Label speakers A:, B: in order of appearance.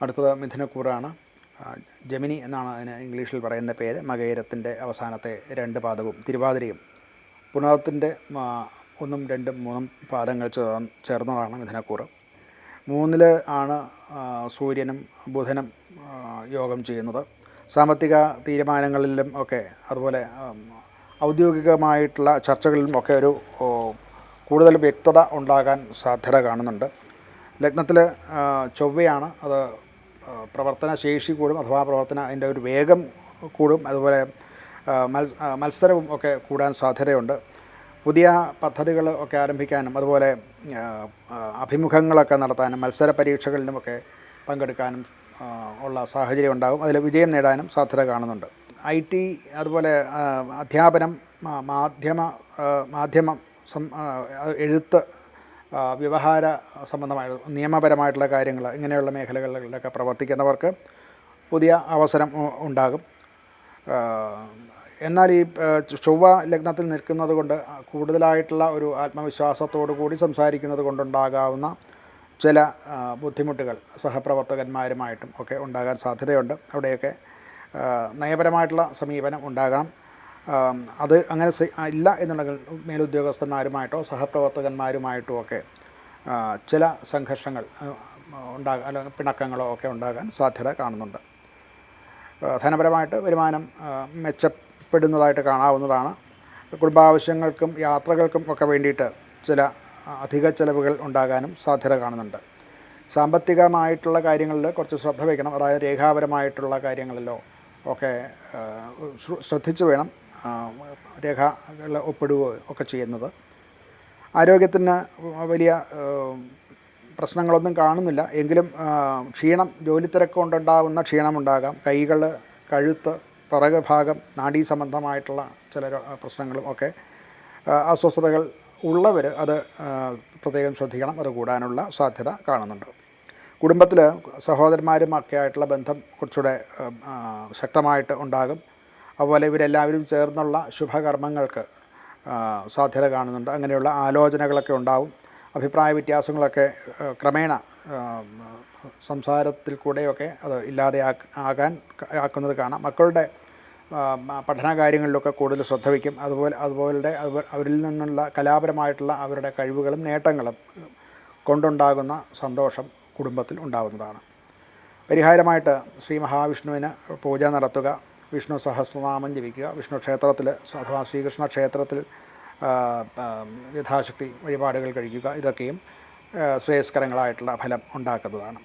A: അടുത്തത് മിഥുനക്കൂറാണ്. ജെമിനി എന്നാണ് അതിന് ഇംഗ്ലീഷിൽ പറയുന്ന പേര്. മകയിരത്തിൻ്റെ അവസാനത്തെ 2 പാദവും തിരുവാതിരയും പുണർത്തിൻ്റെ 1, 2, 3 പാദങ്ങൾ ചേർന്നതാണ് മിഥുനക്കൂറ്. 3 ആണ് സൂര്യനും ബുധനും യോഗം ചെയ്യുന്നത്. സാമ്പത്തിക തീരുമാനങ്ങളിലും ഒക്കെ അതുപോലെ ഔദ്യോഗികമായിട്ടുള്ള ചർച്ചകളിലും ഒക്കെ ഒരു കൂടുതൽ വ്യക്തത ഉണ്ടാകാൻ സാധ്യത കാണുന്നുണ്ട്. ലഗ്നത്തിൽ ചൊവ്വയാണ്. അത് പ്രവർത്തനശേഷി കൂടും, അഥവാ അതിൻ്റെ ഒരു വേഗം കൂടും. അതുപോലെ മത്സരവും ഒക്കെ കൂടാൻ സാധ്യതയുണ്ട്. പുതിയ പദ്ധതികൾ ഒക്കെ ആരംഭിക്കാനും അതുപോലെ അഭിമുഖങ്ങളൊക്കെ നടത്താനും മത്സര പരീക്ഷകളിലുമൊക്കെ പങ്കെടുക്കാനും ഉള്ള സാഹചര്യം ഉണ്ടാകും. അതിൽ വിജയം നേടാനും സാധ്യത കാണുന്നുണ്ട്. IT അതുപോലെ അധ്യാപനം, മാധ്യമം, എഴുത്ത്, വ്യവഹാര സംബന്ധമായ നിയമപരമായിട്ടുള്ള കാര്യങ്ങൾ, ഇങ്ങനെയുള്ള മേഖലകളിലൊക്കെ പ്രവർത്തിക്കുന്നവർക്ക് പുതിയ അവസരം ഉണ്ടാകും. എന്നാൽ ഈ ചൊവ്വ ലഗ്നത്തിൽ നിൽക്കുന്നത് കൊണ്ട് കൂടുതലായിട്ടുള്ള ഒരു ആത്മവിശ്വാസത്തോടു കൂടി സംസാരിക്കുന്നത് കൊണ്ടുണ്ടാകാവുന്ന ചില ബുദ്ധിമുട്ടുകൾ സഹപ്രവർത്തകന്മാരുമായിട്ടും ഒക്കെ ഉണ്ടാകാൻ സാധ്യതയുണ്ട്. അവിടെയൊക്കെ നയപരമായിട്ടുള്ള സമീപനം ഉണ്ടാകണം. അത് അങ്ങനെ ഇല്ല എന്നുണ്ടെങ്കിൽ മേലുദ്യോഗസ്ഥന്മാരുമായിട്ടോ സഹപ്രവർത്തകന്മാരുമായിട്ടോ ഒക്കെ ചില സംഘർഷങ്ങൾ അല്ലെങ്കിൽ പിണക്കങ്ങളോ ഒക്കെ ഉണ്ടാകാൻ സാധ്യത കാണുന്നുണ്ട്. ധനപരമായിട്ട് വരുമാനം മെച്ചപ്പെടുന്നതായിട്ട് കാണാവുന്നതാണ്. കുടുംബാവശ്യങ്ങൾക്കും യാത്രകൾക്കും ഒക്കെ വേണ്ടിയിട്ട് ചില അധിക ചെലവുകൾ ഉണ്ടാകാനും സാധ്യത കാണുന്നുണ്ട്. സാമ്പത്തികമായിട്ടുള്ള കാര്യങ്ങളിൽ കുറച്ച് ശ്രദ്ധ വയ്ക്കണം. അതായത് രേഖാപരമായിട്ടുള്ള കാര്യങ്ങളിലോ ഒക്കെ ശ്രദ്ധിച്ചു വേണം രേഖകൾ ഒപ്പിടുകയോ ഒക്കെ ചെയ്യുന്നത്. ആരോഗ്യത്തിന് വലിയ പ്രശ്നങ്ങളൊന്നും കാണുന്നില്ല. എങ്കിലും ക്ഷീണം, ജോലിത്തിരക്ക് കൊണ്ടുണ്ടാകുന്ന ക്ഷീണമുണ്ടാകാം. കൈകൾ, കഴുത്ത്, പിറക് ഭാഗം, നാഡീ സംബന്ധമായിട്ടുള്ള ചില പ്രശ്നങ്ങളും ഒക്കെ അസ്വസ്ഥതകൾ ഉള്ളവർ അത് പ്രത്യേകം ശ്രദ്ധിക്കണം. അത് കൂടാനുള്ള സാധ്യത കാണുന്നുണ്ട്. കുടുംബത്തിൽ സഹോദരന്മാരും ഒക്കെ ആയിട്ടുള്ള ബന്ധം കുറച്ചുകൂടെ ശക്തമായിട്ട് ഉണ്ടാകും. അതുപോലെ ഇവരെല്ലാവരും ചേർന്നുള്ള ശുഭകർമ്മങ്ങൾക്ക് സാധ്യത കാണുന്നുണ്ട്. അങ്ങനെയുള്ള ആലോചനകളൊക്കെ ഉണ്ടാവും. അഭിപ്രായ വ്യത്യാസങ്ങളൊക്കെ ക്രമേണ സംസാരത്തിൽ കൂടെയൊക്കെ അത് ഇല്ലാതെ ആക്കുന്നത് കാണാം. മക്കളുടെ പഠന കാര്യങ്ങളിലൊക്കെ കൂടുതൽ ശ്രദ്ധ വയ്ക്കും. അതുപോലെ അവരിൽ നിന്നുള്ള കലാപരമായിട്ടുള്ള അവരുടെ കഴിവുകളും നേട്ടങ്ങളും കൊണ്ടുണ്ടാകുന്ന സന്തോഷം കുടുംബത്തിൽ ഉണ്ടാകുന്നതാണ്. പരിഹാരമായിട്ട് ശ്രീ മഹാവിഷ്ണുവിന് പൂജ നടത്തുക, വിഷ്ണു സഹസ്രനാമം ജപിക്കുക, വിഷ്ണു ക്ഷേത്രത്തിൽ അഥവാ ശ്രീകൃഷ്ണ ക്ഷേത്രത്തിൽ യഥാശക്തി വഴിപാടുകൾ കഴിക്കുക. ഇതൊക്കെയും ശ്രേയസ്കരങ്ങളായിട്ടുള്ള ഫലം ഉണ്ടാക്കുന്നതാണ്.